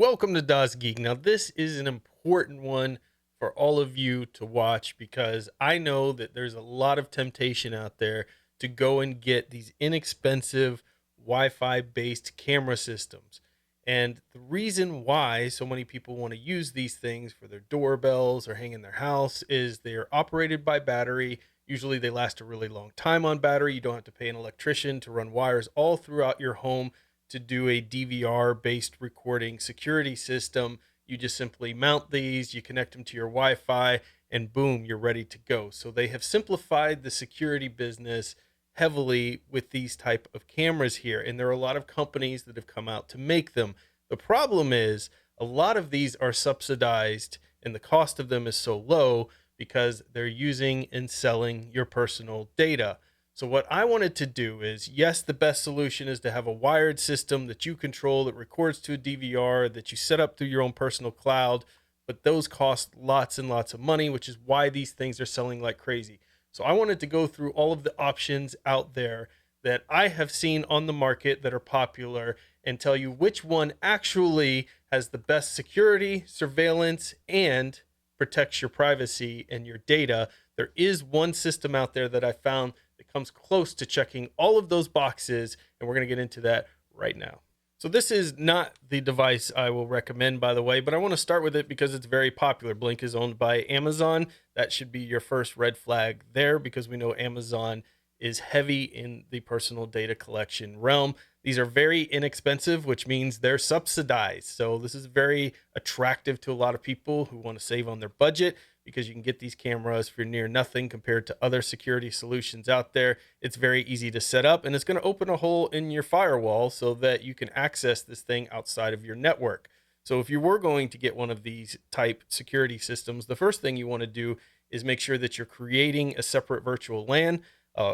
Welcome to DasGeek. Now, this is an important one for all of you to watch because I know that there's a lot of temptation out there to go and get these inexpensive Wi-Fi based camera systems. And the reason why so many people want to use these things for their doorbells or hang in their house is they're operated by battery. Usually they last a really long time on battery. You don't have to pay an electrician to run wires all throughout your home to do a DVR based recording security system. You just simply mount these, you connect them to your Wi-Fi, and boom, you're ready to go. So they have simplified the security business heavily with these type of cameras here, and there are a lot of companies that have come out to make them. The problem is a lot of these are subsidized and the cost of them is so low because they're using and selling your personal data. So what I wanted to do is, yes, the best solution is to have a wired system that you control that records to a DVR that you set up through your own personal cloud, but those cost lots and lots of money, which is why these things are selling like crazy. So I wanted to go through all of the options out there that I have seen on the market that are popular and tell you which one actually has the best security, surveillance, and protects your privacy and your data. There is one system out there that I found that comes close to checking all of those boxes, and we're going to get into that right now. So this is not the device I will recommend, by the way, but I want to start with it because it's very popular. Blink is owned by Amazon. That should be your first red flag there because we know Amazon is heavy in the personal data collection realm. These are very inexpensive, which means they're subsidized. So this is very attractive to a lot of people who want to save on their budget because you can get these cameras for near nothing compared to other security solutions out there. It's very easy to set up, and it's going to open a hole in your firewall so that you can access this thing outside of your network. So if you were going to get one of these type security systems, the first thing you want to do is make sure that you're creating a separate virtual LAN.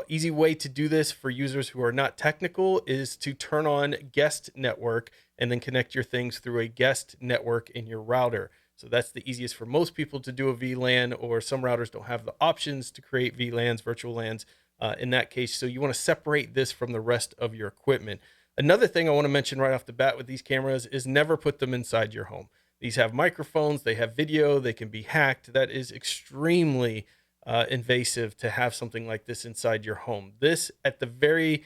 Easy way to do this for users who are not technical is to turn on guest network and then connect your things through a guest network in your router. So that's the easiest for most people to do a VLAN, or some routers don't have the options to create VLANs, virtual LANs in that case. So you want to separate this from the rest of your equipment. Another thing I want to mention right off the bat with these cameras is never put them inside your home. These have microphones, they have video, they can be hacked. That is extremely invasive to have something like this inside your home. This, at the very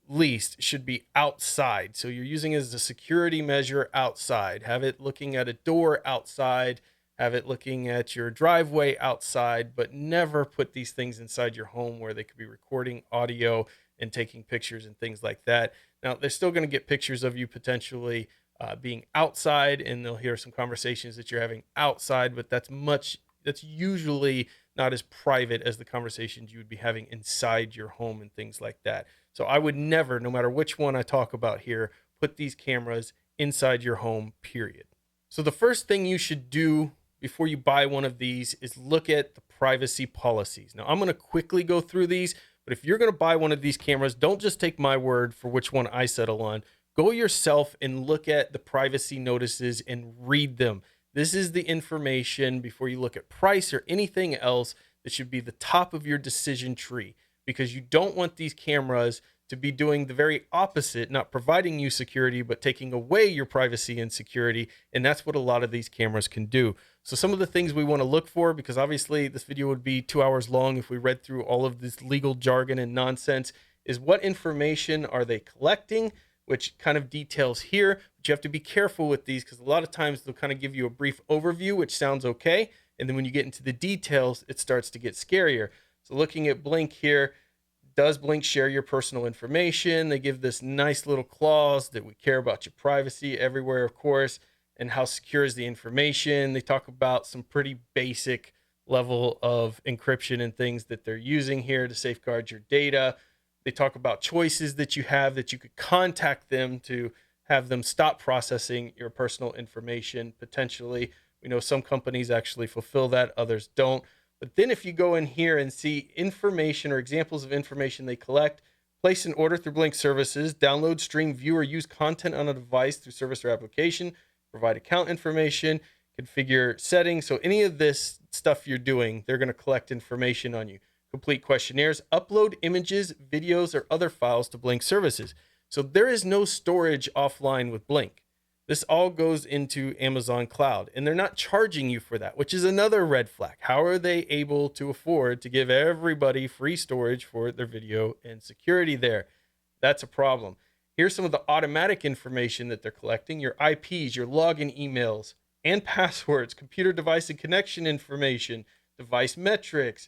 least, should be outside. So you're using it as a security measure outside. Have it looking at a door outside, have it looking at your driveway outside, but never put these things inside your home where they could be recording audio and taking pictures and things like that. Now, they're still going to get pictures of you potentially being outside, and they'll hear some conversations that you're having outside, but that's usually not as private as the conversations you would be having inside your home and things like that. So I would never, no matter which one I talk about here, put these cameras inside your home, period. So the first thing you should do before you buy one of these is look at the privacy policies. Now, I'm going to quickly go through these, but if you're going to buy one of these cameras, don't just take my word for which one I settle on. Go yourself and look at the privacy notices and read them. This is the information before you look at price or anything else that should be the top of your decision tree, because you don't want these cameras to be doing the very opposite, not providing you security, but taking away your privacy and security. And that's what a lot of these cameras can do. So some of the things we want to look for, because obviously this video would be 2 hours long if we read through all of this legal jargon and nonsense, is what information are they collecting, which kind of details here. But you have to be careful with these because a lot of times they'll kind of give you a brief overview, which sounds okay. And then when you get into the details, it starts to get scarier. So looking at Blink here, does Blink share your personal information? They give this nice little clause that we care about your privacy everywhere, of course, and how secure is the information. They talk about some pretty basic level of encryption and things that they're using here to safeguard your data. They talk about choices that you have, that you could contact them to have them stop processing your personal information potentially. We know some companies actually fulfill that, others don't. But then if you go in here and see information or examples of information they collect, place an order through Blink services, download, stream, view, or use content on a device through service or application, provide account information, configure settings. So any of this stuff you're doing, they're going to collect information on you. Complete questionnaires, upload images, videos, or other files to Blink services. So there is no storage offline with Blink. This all goes into Amazon Cloud, and they're not charging you for that, which is another red flag. How are they able to afford to give everybody free storage for their video and security there? That's a problem. Here's some of the automatic information that they're collecting: your IPs, your login emails and passwords, computer device and connection information, device metrics,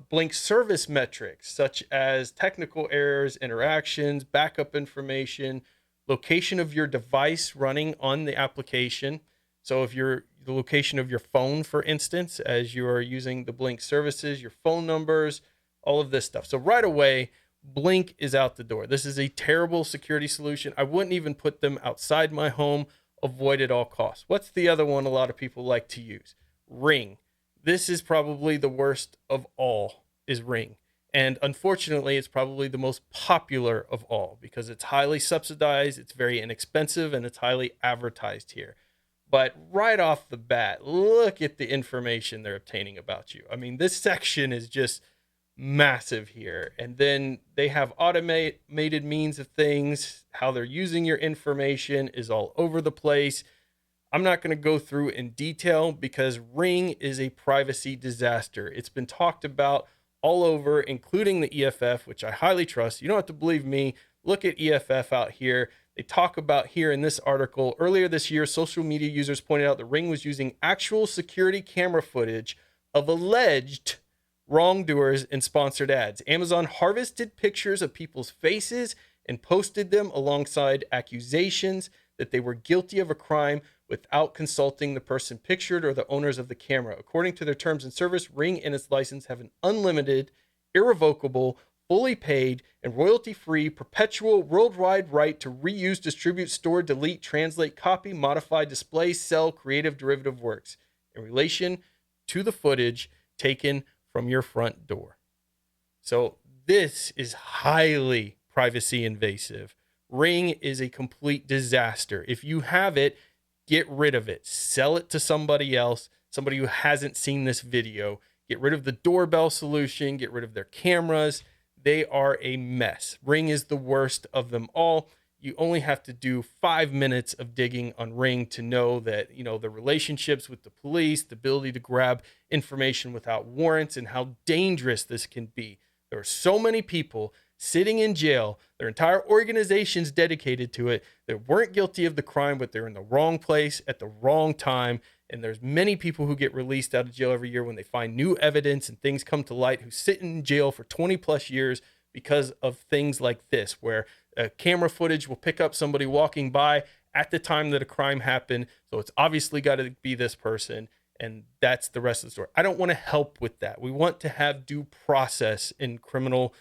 Blink service metrics such as technical errors, interactions, backup information, location of your device running on the application. So if you're the location of your phone, for instance, as you are using the Blink services, your phone numbers, all of this stuff. So right away, Blink is out the door. This is a terrible security solution. I wouldn't even put them outside my home. Avoid at all costs. What's the other one a lot of people like to use? Ring. This is probably the worst of all, is Ring. And unfortunately, it's probably the most popular of all because it's highly subsidized, it's very inexpensive, and it's highly advertised here. But right off the bat, look at the information they're obtaining about you. I mean, this section is just massive here. And then they have automated means of things. How they're using your information is all over the place. I'm not going to go through in detail because Ring is a privacy disaster. It's been talked about all over, including the EFF, which I highly trust. You don't have to believe me. Look at EFF out here. They talk about here in this article, earlier this year, social media users pointed out that Ring was using actual security camera footage of alleged wrongdoers in sponsored ads. Amazon harvested pictures of people's faces and posted them alongside accusations that they were guilty of a crime without consulting the person pictured or the owners of the camera. According to their terms and service, Ring and its license have an unlimited, irrevocable, fully paid, and royalty-free, perpetual, worldwide right to reuse, distribute, store, delete, translate, copy, modify, display, sell creative derivative works in relation to the footage taken from your front door. So this is highly privacy invasive. Ring is a complete disaster. If you have it, get rid of it. Sell it to somebody else, somebody who hasn't seen this video. Get rid of the doorbell solution. Get rid of their cameras. They are a mess. Ring is the worst of them all. You only have to do 5 minutes of digging on Ring to know that, the relationships with the police, the ability to grab information without warrants, and how dangerous this can be. There are so many people sitting in jail, their entire organization's dedicated to it, that weren't guilty of the crime, but they're in the wrong place at the wrong time. And there's many people who get released out of jail every year when they find new evidence and things come to light, who sit in jail for 20 plus years because of things like this, where camera footage will pick up somebody walking by at the time that a crime happened. So it's obviously got to be this person. And that's the rest of the story. I don't want to help with that. We want to have due process in criminal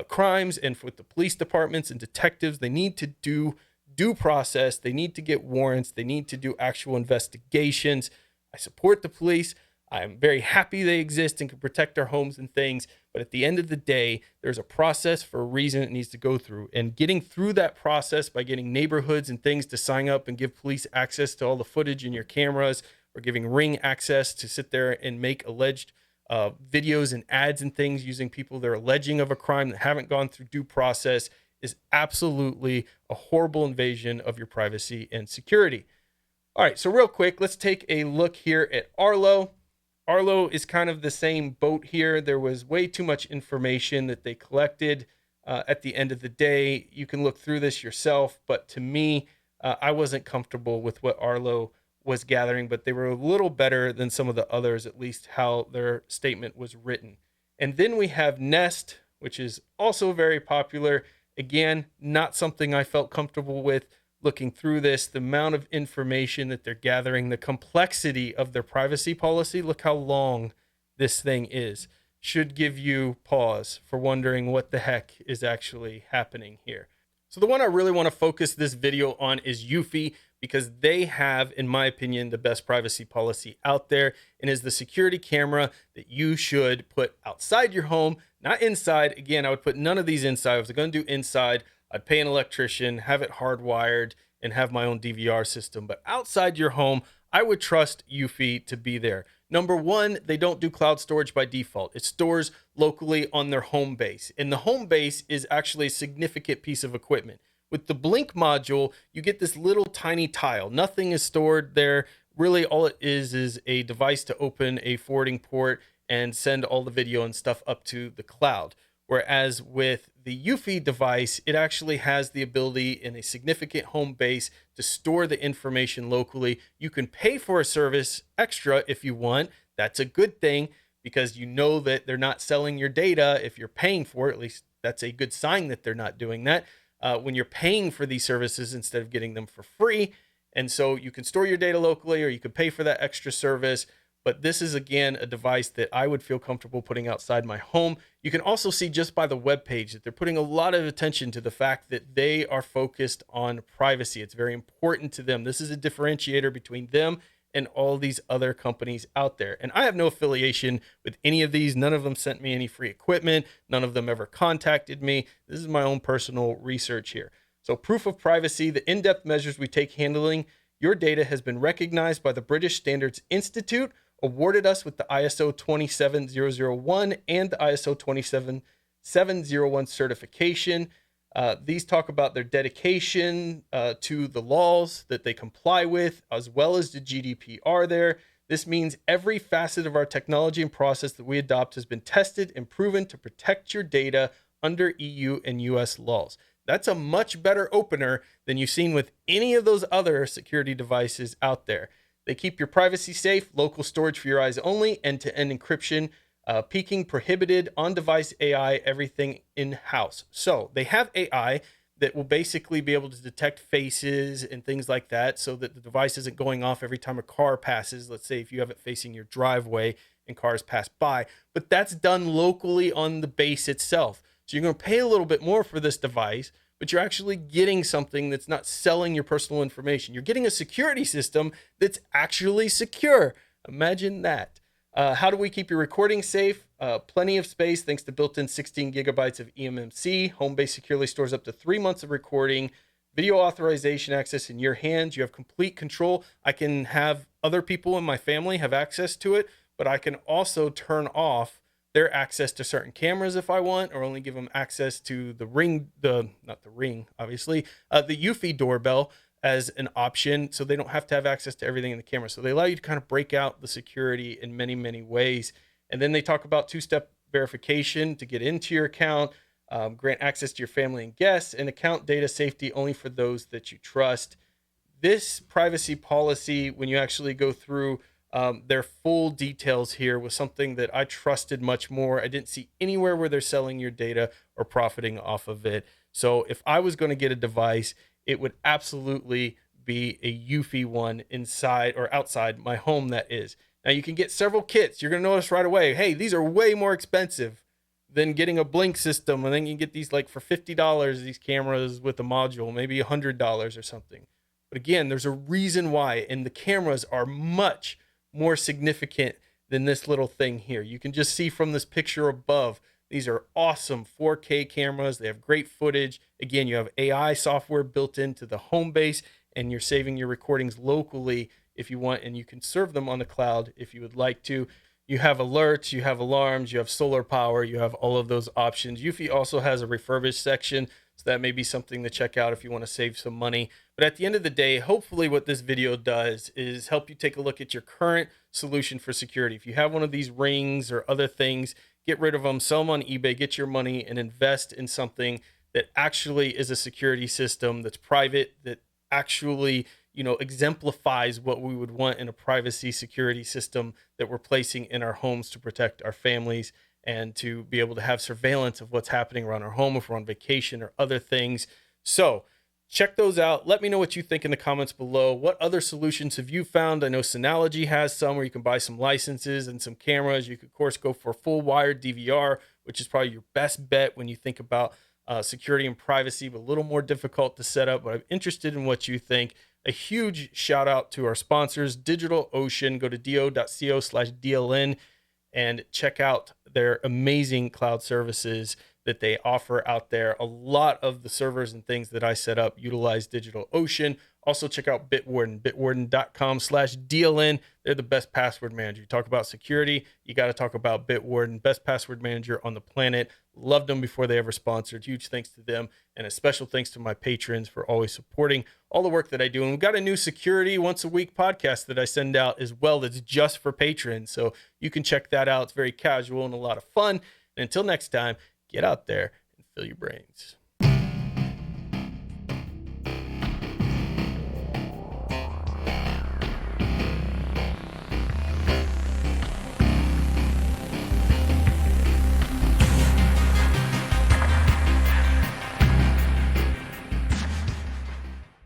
crimes, and with the police departments and detectives, they need to do due process. They need to get warrants. They need to do actual investigations. I support the police. I'm very happy they exist and can protect our homes and things. But at the end of the day, there's a process for a reason it needs to go through. And getting through that process by getting neighborhoods and things to sign up and give police access to all the footage in your cameras, or giving Ring access to sit there and make alleged videos and ads and things using people they're alleging of a crime that haven't gone through due process, is absolutely a horrible invasion of your privacy and security. All right, so real quick, let's take a look here at Arlo. Arlo is kind of the same boat here. There was way too much information that they collected. At the end of the day, you can look through this yourself, but to me, I wasn't comfortable with what Arlo was gathering, but they were a little better than some of the others, at least how their statement was written. And then we have Nest, which is also very popular. Again, not something I felt comfortable with looking through this. The amount of information that they're gathering, the complexity of their privacy policy, look how long this thing is, should give you pause for wondering what the heck is actually happening here. So the one I really want to focus this video on is Eufy, because they have, in my opinion, the best privacy policy out there, and is the security camera that you should put outside your home, not inside. Again, I would put none of these inside. If I was going to do inside, I'd pay an electrician, have it hardwired, and have my own DVR system. But outside your home, I would trust Eufy to be there. Number one, they don't do cloud storage by default. It stores locally on their home base. And the home base is actually a significant piece of equipment. With the Blink module, you get this little tiny tile. Nothing is stored there. Really, all it is a device to open a forwarding port and send all the video and stuff up to the cloud. Whereas with the Eufy device, it actually has the ability in a significant home base to store the information locally. You can pay for a service extra if you want. That's a good thing because you know that they're not selling your data if you're paying for it. At least that's a good sign that they're not doing that when you're paying for these services instead of getting them for free. And so you can store your data locally or you can pay for that extra service. But this is, again, a device that I would feel comfortable putting outside my home. You can also see just by the web page that they're putting a lot of attention to the fact that they are focused on privacy. It's very important to them. This is a differentiator between them and all these other companies out there. And I have no affiliation with any of these. None of them sent me any free equipment. None of them ever contacted me. This is my own personal research here. So proof of privacy, the in-depth measures we take handling your data has been recognized by the British Standards Institute, awarded us with the ISO 27001 and the ISO 27701 certification. These talk about their dedication to the laws that they comply with, as well as the GDPR there. This means every facet of our technology and process that we adopt has been tested and proven to protect your data under EU and US laws. That's a much better opener than you've seen with any of those other security devices out there. They keep your privacy safe, local storage for your eyes only, end-to-end encryption, peeking prohibited, on-device AI, everything in-house. So they have AI that will basically be able to detect faces and things like that so that the device isn't going off every time a car passes. Let's say if you have it facing your driveway and cars pass by, but that's done locally on the base itself. So you're going to pay a little bit more for this device, but you're actually getting something that's not selling your personal information. You're getting a security system that's actually secure. Imagine that. How do we keep your recording safe? Plenty of space thanks to built-in 16 gigabytes of eMMC. Homebase securely stores up to 3 months of recording. Video authorization access in your hands. You have complete control. I can have other people in my family have access to it, but I can also turn off their access to certain cameras if I want, or only give them access to the Ring, not the Ring, obviously, the Eufy doorbell as an option, so they don't have to have access to everything in the camera. So they allow you to kind of break out the security in many, many ways. And then they talk about two-step verification to get into your account, grant access to your family and guests, and account data safety only for those that you trust. This privacy policy, when you actually go through their full details here, was something that I trusted much more. I didn't see anywhere where they're selling your data or profiting off of it. So if I was going to get a device, it would absolutely be a Eufy one inside or outside my home, that is. Now you can get several kits. You're going to notice right away, hey, these are way more expensive than getting a Blink system. And then you can get these like for $50, these cameras with a module, maybe $100 or something. But again, there's a reason why, and the cameras are much more significant than this little thing here. You can just see from this picture above, these are awesome 4K cameras. They have great footage. Again, you have AI software built into the home base, and you're saving your recordings locally if you want, and you can serve them on the cloud if you would like to. You have alerts, you have alarms, you have solar power, you have all of those options. Eufy also has a refurbished section, so that may be something to check out if you want to save some money. But at the end of the day, hopefully what this video does is help you take a look at your current solution for security. If you have one of these rings or other things, get rid of them, sell them on eBay, get your money, and invest in something that actually is a security system that's private, that actually, exemplifies what we would want in a privacy security system that we're placing in our homes to protect our families and to be able to have surveillance of what's happening around our home if we're on vacation or other things. So check those out. Let me know what you think in the comments below. What other solutions have you found? I know Synology has some where you can buy some licenses and some cameras. You could, of course, go for full wired DVR, which is probably your best bet when you think about security and privacy, but a little more difficult to set up. But I'm interested in what you think. A huge shout out to our sponsors, DigitalOcean. Go to do.co/DLN and check out their amazing cloud services that they offer out there. A lot of the servers and things that I set up utilize DigitalOcean. Also, check out Bitwarden, bitwarden.com/DLN. They're the best password manager. You talk about security, you got to talk about Bitwarden, best password manager on the planet. Loved them before they ever sponsored. Huge thanks to them, and a special thanks to my patrons for always supporting all the work that I do. And we've got a new security once a week podcast that I send out as well that's just for patrons. So you can check that out. It's very casual and a lot of fun. And until next time, get out there and fill your brains.